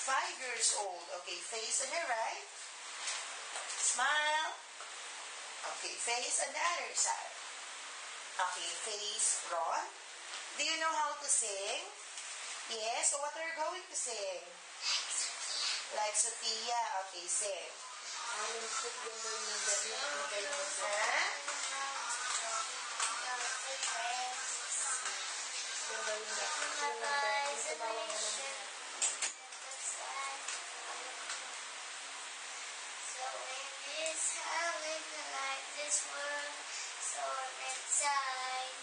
5 years old. Okay, face on your right. Smile. Okay, face on the other side. Okay, face Ron. Do you know how to sing? Yes, so what are you going to sing? Like Sophia. Okay, sing. So in this howling like this world, so inside,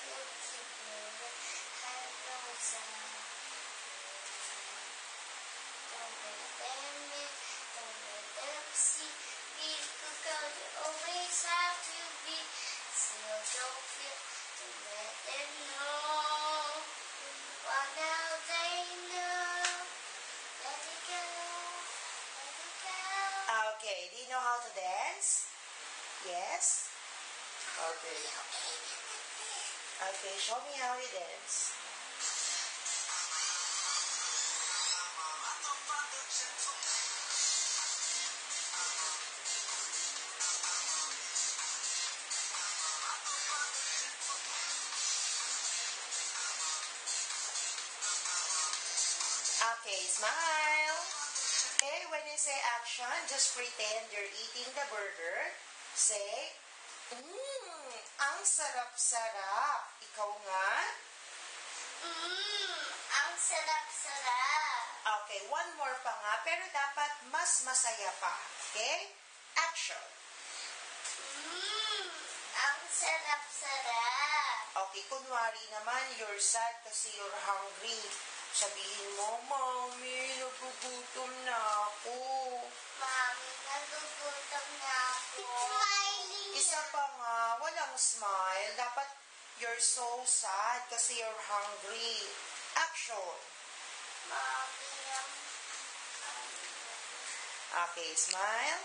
you keep moving, have no sound. Don't let them in, don't let them see. Be good girl, you always have to be. Still don't feel, don't let them know. But now they know. Let it go, let it go. Okay, do you know how to dance? Yes? Okay. Okay, show me how you dance. Okay, smile. Okay, when you say action, just pretend you're eating the burger. Say, ang sarap-sarap. Ikaw nga? Ang sarap-sarap. Okay, one more pa nga, pero dapat mas masaya pa. Okay? Action. Ang sarap-sarap. Okay, kunwari naman, you're sad kasi you're hungry. Sabihin mo, Mommy, nagugutom na ako. Mami, nagugutom na ako. Smiling. Isa pa nga, walang smile. Dapat you're so sad kasi you're hungry. Action. Mami, Okay, smile.